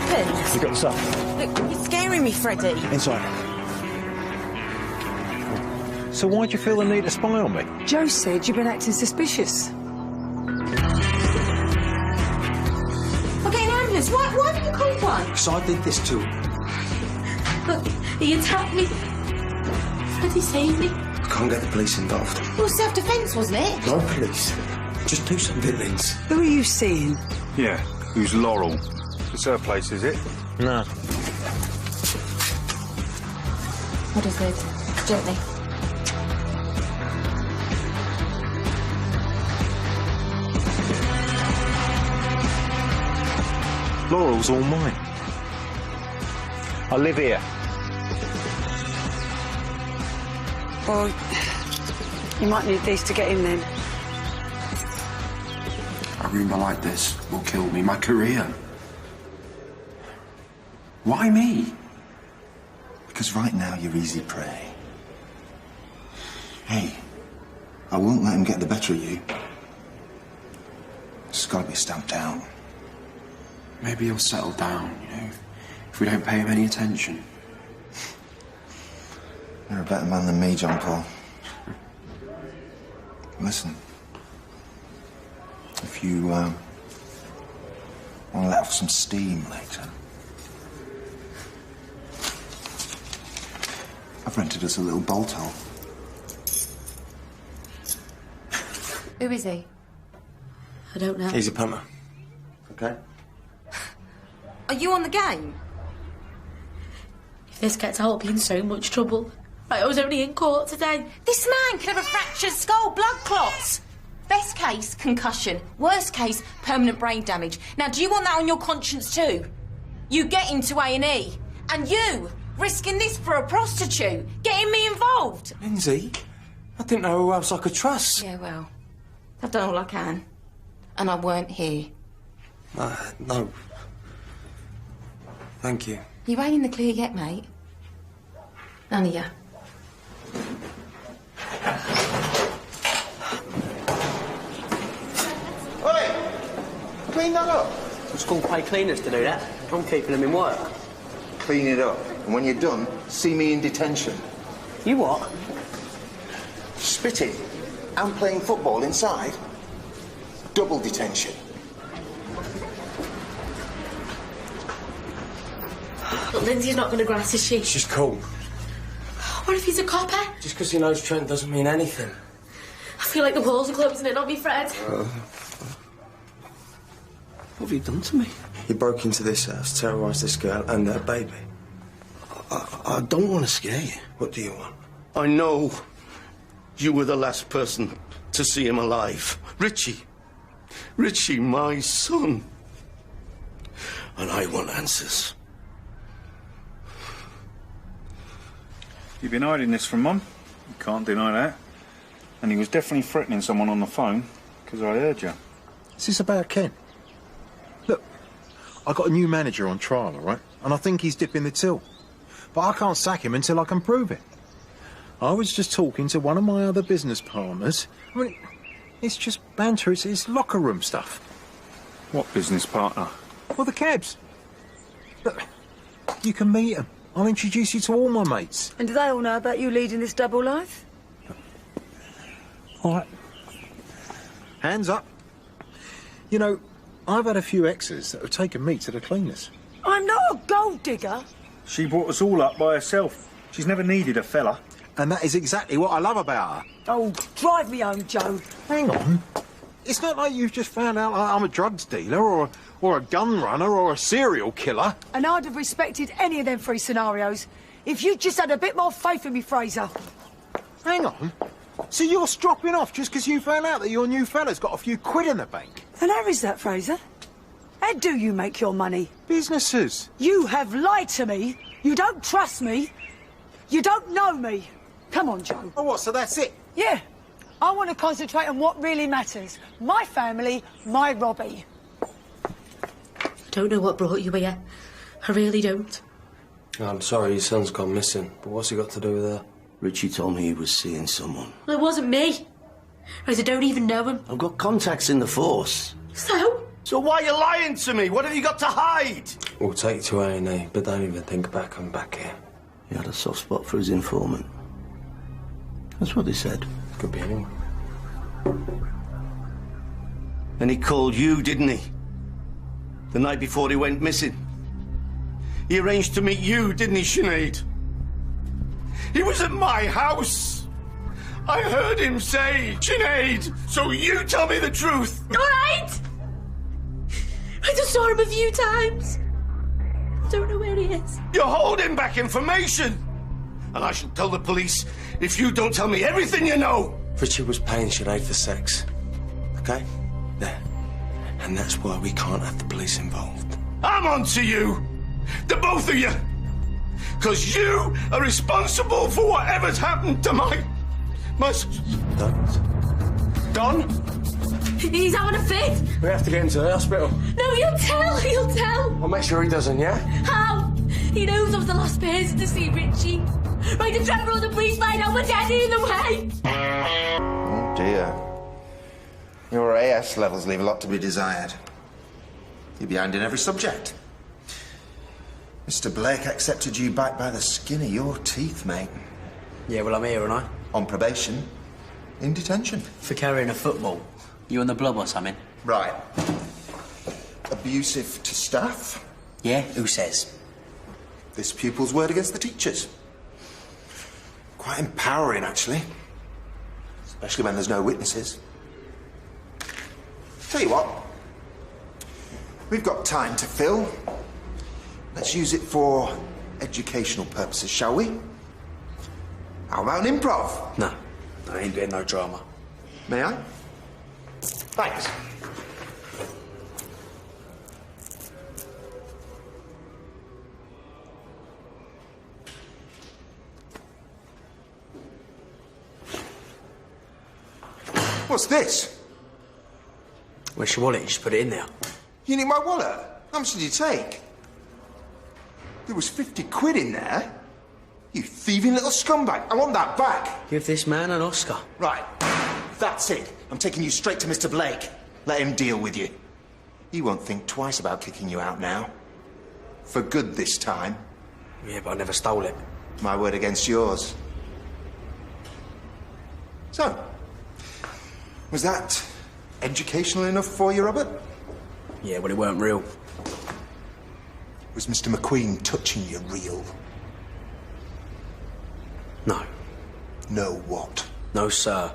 happened? You got the stuff? Look, you're scaring me, Freddie. Inside. So why'd you feel the need to spy on me? Joe said you've been acting suspicious. I'll get an ambulance. Why haven't you called one? Because I did this too. Look, he attacked me. Freddie saved me. I can't get the police involved. Well, self-defence, wasn't it? No police. Just do something, Lindsey. Who are you seeing? Yeah, who's Laurel? It's her place, is it? No. What is it? Gently. Laurel's all mine. I live here. Well, you might need these to get in then. A rumour like this will kill me, my career. Why me? Because right now you're easy prey. Hey, I won't let him get the better of you. It's got to be stamped out. Maybe he'll settle down, you know, if we don't pay him any attention. You're a better man than me, John Paul. Listen, if you want to let off some steam later, I've rented us a little bolt hole. Who is he? I don't know. He's a punter. Okay? Are you on the game? If this gets out, I'll be in so much trouble. I was only in court today. This man could have a fractured skull, blood clots. Best case, concussion. Worst case, permanent brain damage. Now, do you want that on your conscience too? You get into A&E. And you, risking this for a prostitute, getting me involved. Lindsey, I didn't know who else I could trust. Yeah, well, I've done all I can. And I weren't here. No. Thank you. You ain't in the clear yet, mate. None of you. Oi! Clean that up. It's called pay cleaners to do that. I'm keeping them in work. Clean it up. And when you're done, see me in detention. You what? Spitting and playing football inside. Double detention. But Lindsay's not going to grass, is she? She's cool. What if he's a copper? Just because he knows Trent doesn't mean anything. I feel like the walls are closing in on me, Fred. What have you done to me? He broke into this house, terrorised this girl and her baby. I don't want to scare you. What do you want? I know you were the last person to see him alive. Richie. Richie, my son. And I want answers. You've been hiding this from Mum. You can't deny that. And he was definitely threatening someone on the phone, because I heard you. Is this about Ken? Look, I got a new manager on trial, all right? And I think he's dipping the till. But I can't sack him until I can prove it. I was just talking to one of my other business partners. I mean, it's just banter. It's locker room stuff. What business partner? Well, the cabs. Look, you can meet them. I'll introduce you to all my mates. And do they all know about you leading this double life? All right. Hands up. You know, I've had a few exes that have taken me to the cleaners. I'm not a gold digger. She brought us all up by herself. She's never needed a fella. And that is exactly what I love about her. Oh, drive me home, Joe. Hang on. It's not like you've just found out I'm a drugs dealer or a gun runner or a serial killer. And I'd have respected any of them three scenarios if you just had a bit more faith in me, Fraser. Hang on. So you're stropping off just because you found out that your new fella's got a few quid in the bank? And how is that, Fraser? How do you make your money? Businesses. You have lied to me. You don't trust me. You don't know me. Come on, Joe. Oh, what, so that's it? Yeah. I want to concentrate on what really matters. My family, my Robbie. I don't know what brought you here. I really don't. I'm sorry your son's gone missing, but what's he got to do with her? Richie told me he was seeing someone. Well, it wasn't me. I don't even know him. I've got contacts in the force. So? So why are you lying to me? What have you got to hide? We'll take you to A&E, but don't even think about coming back here. He had a soft spot for his informant. That's what they said. Could be anyone. And he called you, didn't he? The night before he went missing. He arranged to meet you, didn't he, Sinead? He was at my house. I heard him say, Sinead, so you tell me the truth. All right! I just saw him a few times. I don't know where he is. You're holding back information. And I shall tell the police if you don't tell me everything you know. Richie was paying Sinead for sex. Okay? There. And that's why we can't have the police involved. I'm on to you. The both of you. Because you are responsible for whatever's happened to my Don? He's having a fit. We have to get him to the hospital. No, he'll tell. I'll make sure he doesn't, yeah? How? He knows I was the last person to see Richie. Right, if Trevor or the police find out, we're dead either way. Oh, dear. Your AS levels leave a lot to be desired. You're behind in every subject. Mr. Blake accepted you back by the skin of your teeth, mate. Yeah, well, I'm here, aren't I? On probation. In detention. For carrying a football. You on the blob or something? Right. Abusive to staff. Yeah? Who says? This pupil's word against the teachers. Quite empowering, actually. Especially when there's no witnesses. Tell you what. We've got time to fill. Let's use it for educational purposes, shall we? How about an improv? No. I ain't doing no drama. May I? Thanks. What's this? Where's your wallet? You just put it in there. You need my wallet? How much did you take? There was 50 quid in there. You thieving little scumbag. I want that back. Give this man an Oscar. Right. That's it. I'm taking you straight to Mr. Blake. Let him deal with you. He won't think twice about kicking you out now. For good this time. Yeah, but I never stole it. My word against yours. So, was that educational enough for you, Robert? Yeah, well, it weren't real. Was Mr. McQueen touching you real? No. No what? No, sir.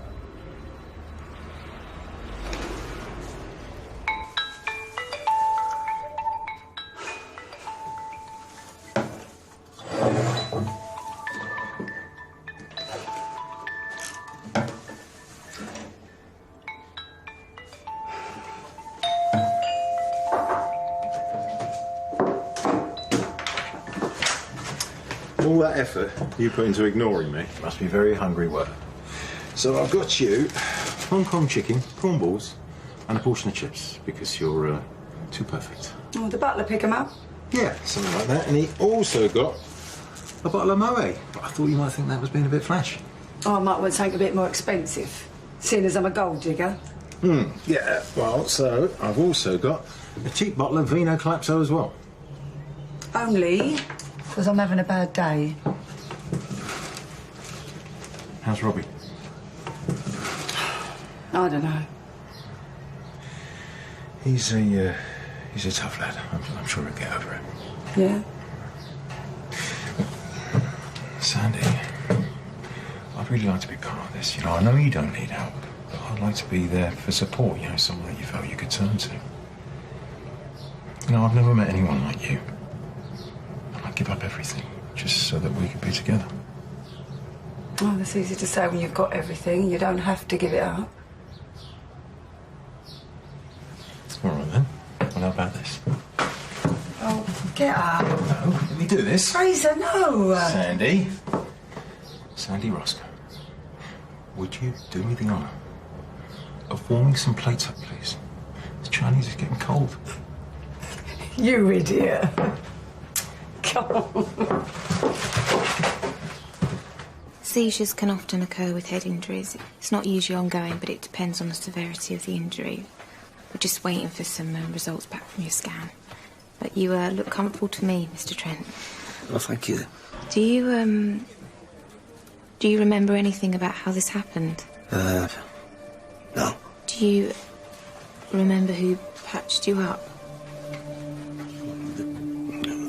All that effort you put into ignoring me must be very hungry work. So I've got you Hong Kong chicken, prawn balls, and a portion of chips because you're too perfect. Oh, the butler pick 'em up? Yeah, something like that. And he also got a bottle of Moet. But I thought you might think that was being a bit flash. Oh, I might want something a bit more expensive, seeing as I'm a gold digger. Yeah, well, so I've also got a cheap bottle of Vino Clapso as well. Only because I'm having a bad day. How's Robbie? I don't know. He's a tough lad. I'm sure he'll get over it. Yeah? Sandy, I'd really like to be part of this. You know, I know you don't need help, but I'd like to be there for support, you know, someone that you felt you could turn to. You know, I've never met anyone like you. And I'd give up everything just so that we could be together. Oh, that's easy to say when you've got everything. You don't have to give it up. All right, then. Well, how about this? Oh, get up. No, let me do this. Fraser, no. Sandy Roscoe, would you do me the honour of warming some plates up, please? The Chinese is getting cold. You idiot. Come on. Seizures can often occur with head injuries. It's not usually ongoing, but it depends on the severity of the injury. We're just waiting for some results back from your scan. But you look comfortable to me, Mr. Trent. Well, thank you. Do you remember anything about how this happened? No. Do you remember who patched you up?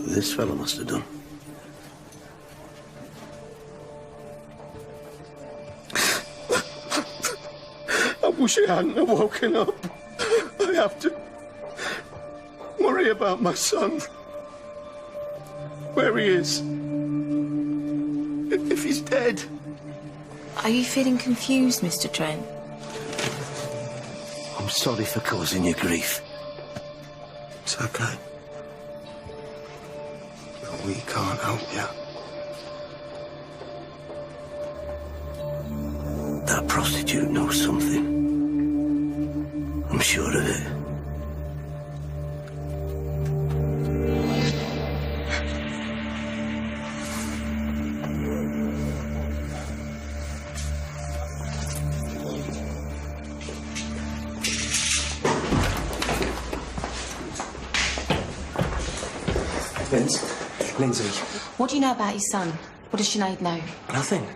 This fella must have done. I wish I hadn't have woken up. I have to worry about my son. Where he is. If he's dead. Are you feeling confused, Mr. Trent? I'm sorry for causing you grief. It's okay. But we can't help you. That prostitute knows something. I'm sure of it. Lindsey. What do you know about his son? What does Sinead know? Nothing.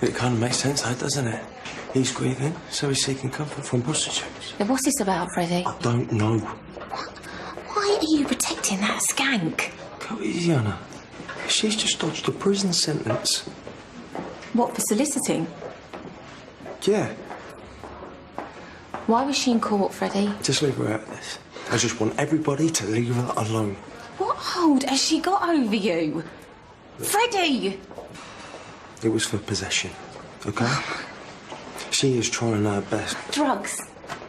It kind of makes sense, though, doesn't it? He's grieving, so he's seeking comfort from prostitutes. Then what's this about, Freddie? I don't know. Why are you protecting that skank? Go easy on her. She's just dodged a prison sentence. What, for soliciting? Yeah. Why was she in court, Freddie? Just leave her out of this. I just want everybody to leave her alone. What hold has she got over you? Freddie! It was for possession, okay? She is trying her best. Drugs,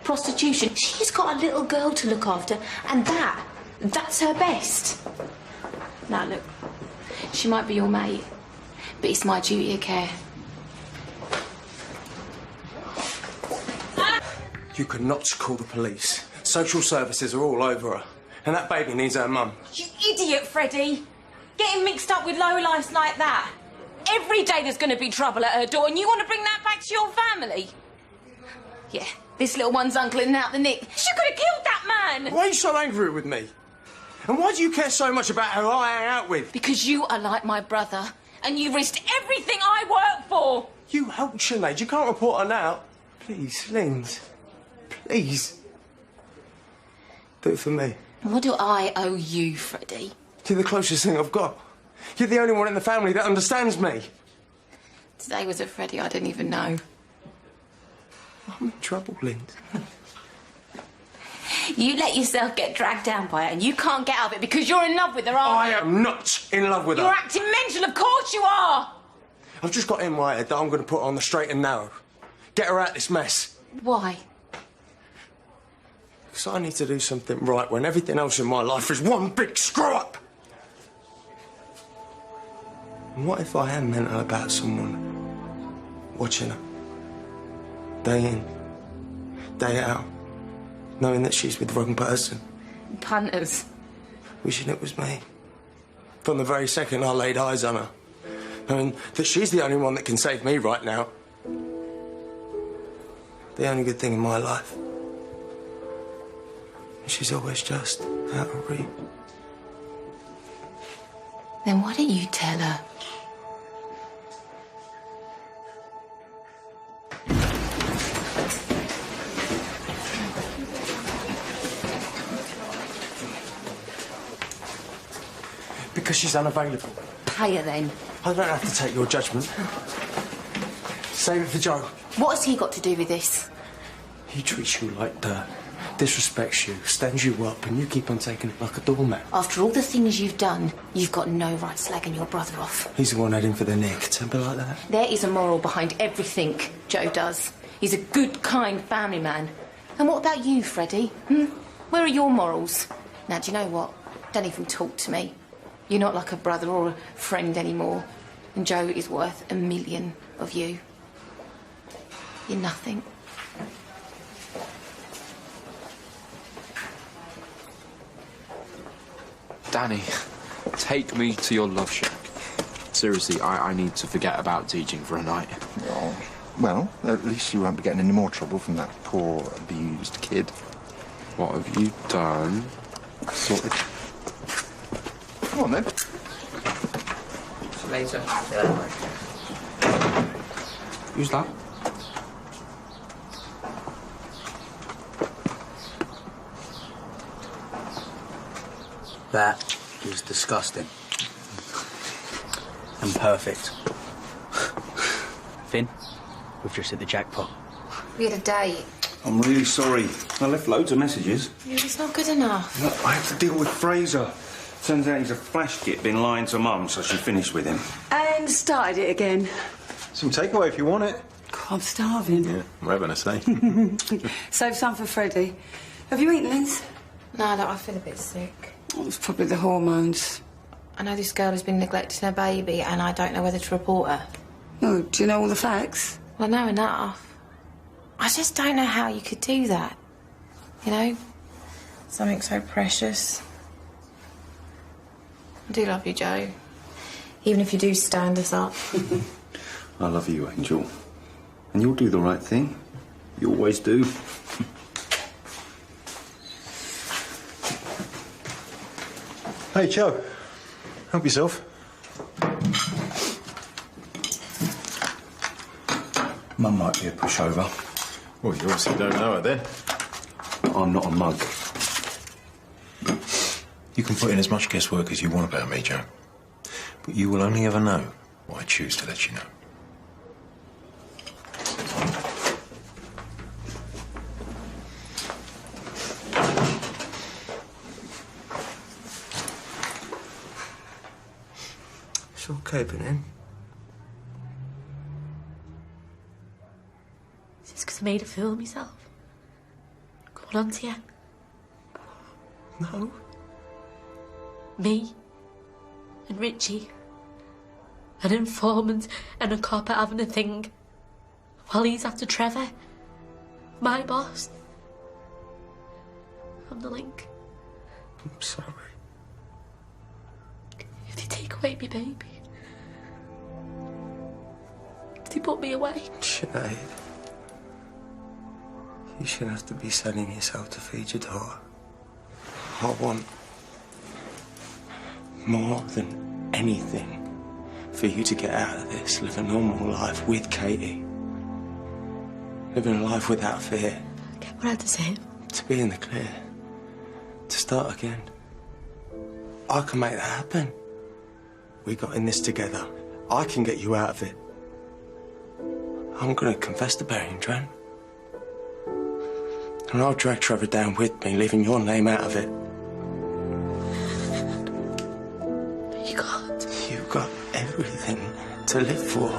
prostitution. She's got a little girl to look after, and that's her best. Now, look, she might be your mate, but it's my duty of care. You could not call the police. Social services are all over her. And that baby needs her mum. You idiot, Freddie! Getting mixed up with lowlifes like that. Every day there's going to be trouble at her door, and you want to bring that back to your family? Yeah, this little one's uncling out the nick. She could have killed that man! Why are you so angry with me? And why do you care so much about who I hang out with? Because you are like my brother, and you risked everything I work for! You helped Sinead. You can't report her now. Please, Linz. Please. Do it for me. What do I owe you, Freddie? You're the closest thing I've got. You're the only one in the family that understands me. Today was a Freddie I didn't even know. I'm in trouble, Linz. You let yourself get dragged down by her, and you can't get out of it because you're in love with her, aren't you? I am not in love with her. You're acting mental, of course you are! I've just got in my head that I'm going to put her on the straight and narrow. Get her out of this mess. Why? Because I need to do something right when everything else in my life is one big screw-up. And what if I am mental about someone watching her? Day in, day out, knowing that she's with the wrong person. Punters. Wishing it was me. From the very second I laid eyes on her. Knowing that she's the only one that can save me right now. The only good thing in my life. She's always just out of reach. Then why don't you tell her? Because she's unavailable. Pay her then. I don't have to take your judgment. Save it for Joe. What has he got to do with this? He treats you like dirt, disrespects you, stands you up, and you keep on taking it like a doormat. After all the things you've done, you've got no right slagging your brother off. He's the one heading for the neck. Temper like that. There is a moral behind everything Joe does. He's a good, kind family man. And what about you, Freddie? Where are your morals? Now, do you know what? Don't even talk to me. You're not like a brother or a friend anymore. And Joe is worth 1 million of you. You're nothing. Danny, take me to your love shack. Seriously, I need to forget about teaching for a night. Oh, well, at least you won't be getting any more trouble from that poor, abused kid. What have you done? Sorted. Come on then. See you later. Who's that? That is disgusting. And perfect. Finn, we've just hit the jackpot. We had a date. I'm really sorry. I left loads of messages. It's not good enough. Look, I have to deal with Fraser. Turns out he's a flash git, been lying to Mum, so she finished with him. And started it again. Some takeaway if you want it. God, I'm starving. Yeah, we're having a say. Save some for Freddie. Have you eaten, Liz? No, I feel a bit sick. Oh, it's probably the hormones. I know this girl has been neglecting her baby and I don't know whether to report her. Oh, do you know all the facts? Well, I know enough. I just don't know how you could do that. You know? Something so precious. I do love you, Joe. Even if you do stand us up. I love you, Angel. And you'll do the right thing. You always do. Hey, Joe. Help yourself. Mum might be a pushover. Well, you obviously don't know her then. I'm not a mug. You can put in as much guesswork as you want about me, Joe. But you will only ever know what I choose to let you know. It's okay, Benny. Is this because I made a fool of myself? Coming on to you? No. Me and Richie, an informant and a cop are having a thing while he's after Trevor, my boss. I'm the link. I'm sorry. If they take away my baby, if they put me away. Sinead, you shouldn't have to be selling yourself to feed your daughter. I want more than anything for you to get out of this, live a normal life with Katie. Living a life without fear. Get what I deserve. To be in the clear. To start again. I can make that happen. We got in this together. I can get you out of it. I'm gonna confess to burying Trent. And I'll drag Trevor down with me, leaving your name out of it. You can't. You've got everything to live for.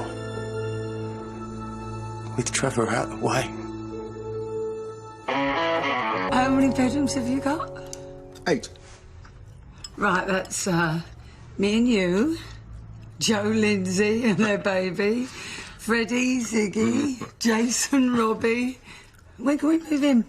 With Trevor out of the way. How many bedrooms have you got? 8. Right, that's me and you, Joe, Lindsey and their baby, Freddie, Ziggy, Jason, Robbie. When can we move in?